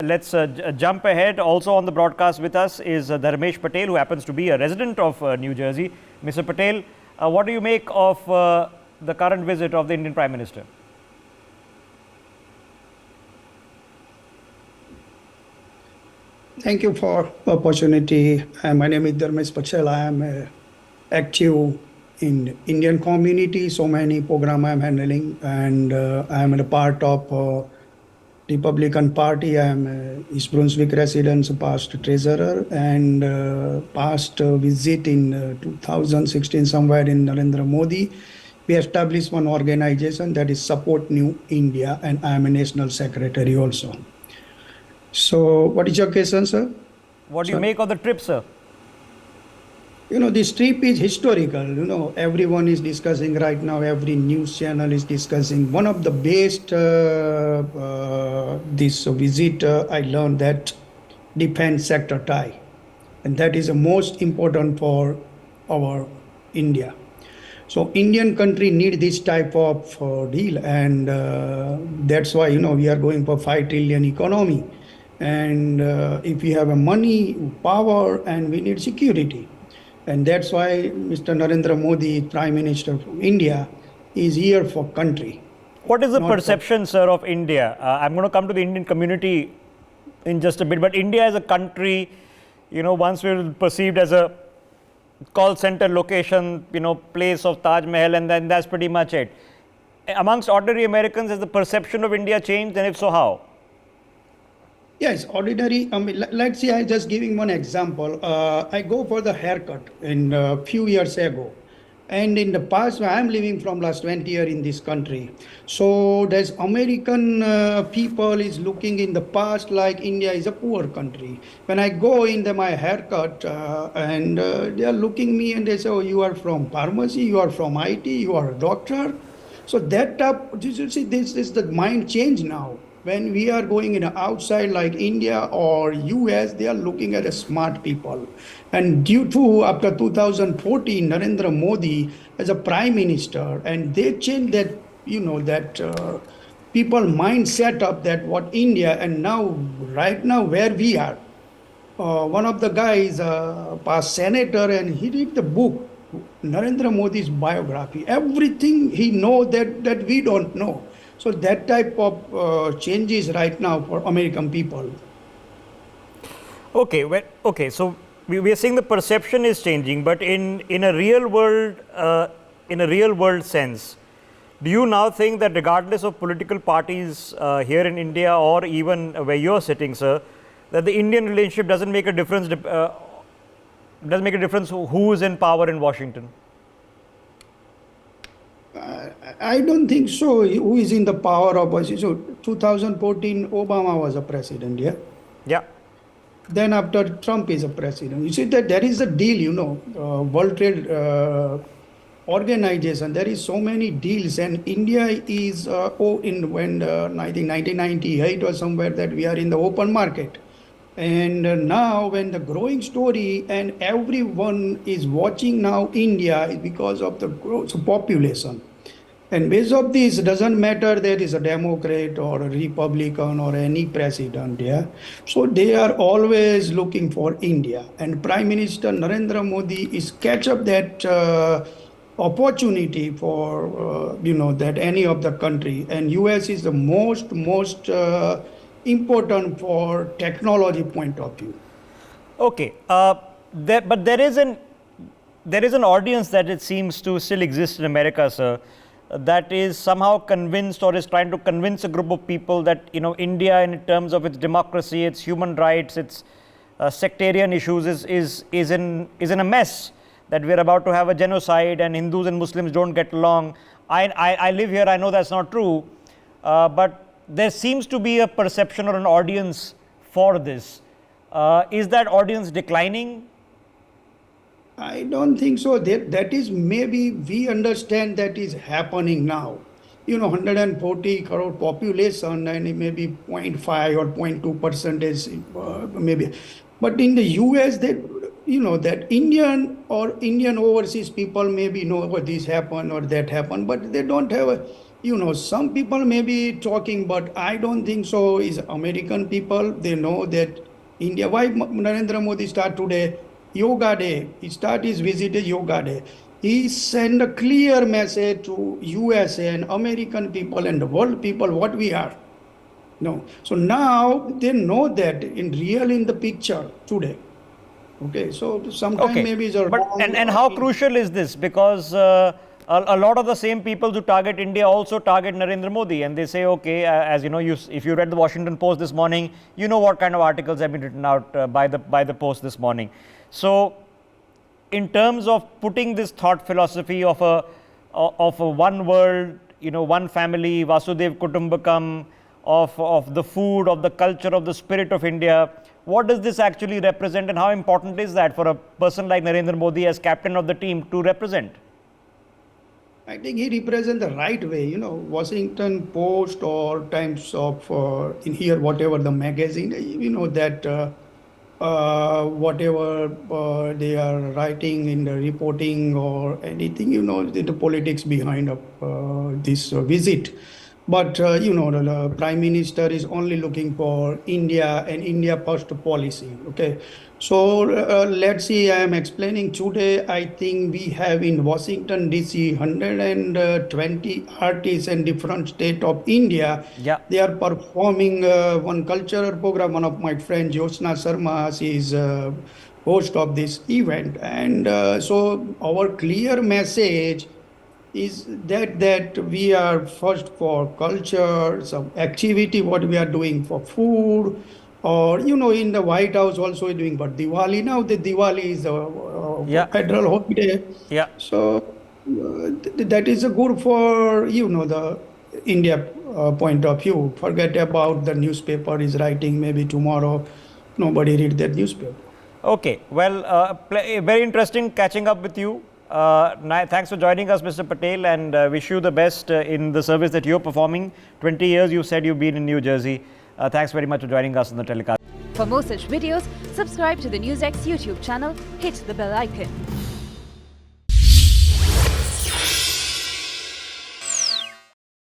Let's jump ahead. Also on the broadcast with us is Dharmesh Patel, who happens to be a resident of New Jersey. Mr. Patel, what do you make of the current visit of the Indian Prime Minister? Thank you for the opportunity. My name is Dharmesh Patel. I am active in Indian community. So many program I'm handling, and I am a part of Republican Party. I am East Brunswick resident, past treasurer, and past visit in 2016 somewhere in Narendra Modi. We established one organization that is Support New India, and I am a national secretary also. So, what is your question, sir? What do you make of the trip, sir? This trip is historical. Everyone is discussing right now, every news channel is discussing. One of the best this visit, I learned that defense sector tie. And that is the most important for our India. So Indian country need this type of deal. And that's why, we are going for 5 trillion economy. And if we have a money, power, and we need security. And that's why Mr. Narendra Modi, Prime Minister of India, is here for country. What is the perception, sir, of India? I'm going to come to the Indian community in just a bit, but India as a country, once we were perceived as a call center location, place of Taj Mahal, and then that's pretty much it. Amongst ordinary Americans, has the perception of India changed, and if so, how? Yes, ordinary. Let's see, I'm just giving one example. I go for the haircut in a few years ago. And in the past, I'm living from last 20 years in this country. So there's American people is looking in the past like India is a poor country. When I go in my haircut and they are looking me and they say, oh, you are from pharmacy, you are from IT, you are a doctor. So that type, you see, this is the mind change now. When we are going in outside like India or US, they are looking at a smart people. And due to after 2014, Narendra Modi as a prime minister, and they changed that, that people mindset up that what India, and now, right now where we are, one of the guys, past senator, and he read the book, Narendra Modi's biography. Everything he know that we don't know. So that type of changes right now for American people. Okay. So we are saying the perception is changing, but in a real world sense, do you now think that regardless of political parties here in India or even where you're sitting, sir, that the Indian relationship doesn't make a difference? Doesn't make a difference who is in power in Washington? I don't think so. Who is in the power of so 2014 Obama was a president, yeah? Yeah. Then after Trump is a president. You see that there is a deal, World Trade Organization. There is so many deals, and India is I think 1998 or somewhere that we are in the open market. And now when the growing story and everyone is watching now India because of the growth of population. And based of this, doesn't matter that is a Democrat or a Republican or any president, yeah. So they are always looking for India. And Prime Minister Narendra Modi is catch up that opportunity for, that any of the country. And US is the most important for technology point of view. Okay, but there is an audience that it seems to still exist in America, sir, that is somehow convinced or is trying to convince a group of people that India, in terms of its democracy, its human rights, its sectarian issues, is in a mess. That we're about to have a genocide and Hindus and Muslims don't get along. I live here. I know that's not true, but there seems to be a perception or an audience for this. Is that audience declining? I don't think so. That is maybe we understand that is happening now. 140 crore population and maybe 0.5 or 0.2% is maybe. But in the US, that Indian overseas people maybe know what this happened or that happened, but they don't have some people may be talking, but I don't think so. Is American people, they know that India. Why Narendra Modi start today Yoga Day? He start his visit as Yoga Day. He send a clear message to USA and American people and the world people what we are. No, so now they know that in real in the picture today. Okay, so sometimes Okay, maybe it's a but wrong. and how crucial is this? Because a lot of the same people who target India also target Narendra Modi, and they say, okay, as you know, if you read the Washington Post this morning, you know what kind of articles have been written out by the Post this morning. So, in terms of putting this thought philosophy of a one world, one family, Vasudev Kutumbakam, of the food, of the culture, of the spirit of India, what does this actually represent, and how important is that for a person like Narendra Modi as captain of the team to represent? I think he represents the right way. Washington Post or Times of in here, whatever the magazine, that whatever they are writing in the reporting or anything, the politics behind this visit. But the Prime Minister is only looking for India and India first policy. Okay, so let's see. I am explaining today. I think we have in Washington D.C. 120 artists in different state of India. Yeah. They are performing one cultural program. One of my friends, Jyotsna Sharma, she is host of this event, and so our clear message is that we are first for culture, some activity, what we are doing for food, or in the White House also doing. But Diwali now, the Diwali is a Yeah. federal holiday. Yeah. So that is a good for the India point of view. Forget about the newspaper is writing. Maybe tomorrow nobody read that newspaper. Okay, well, very interesting catching up with you. Thanks for joining us, Mr. Patel, and wish you the best in the service that you're performing. 20 years you said you've been in New Jersey. Thanks very much for joining us on the telecast. For more such videos, subscribe to the NewsX YouTube channel, hit the bell icon.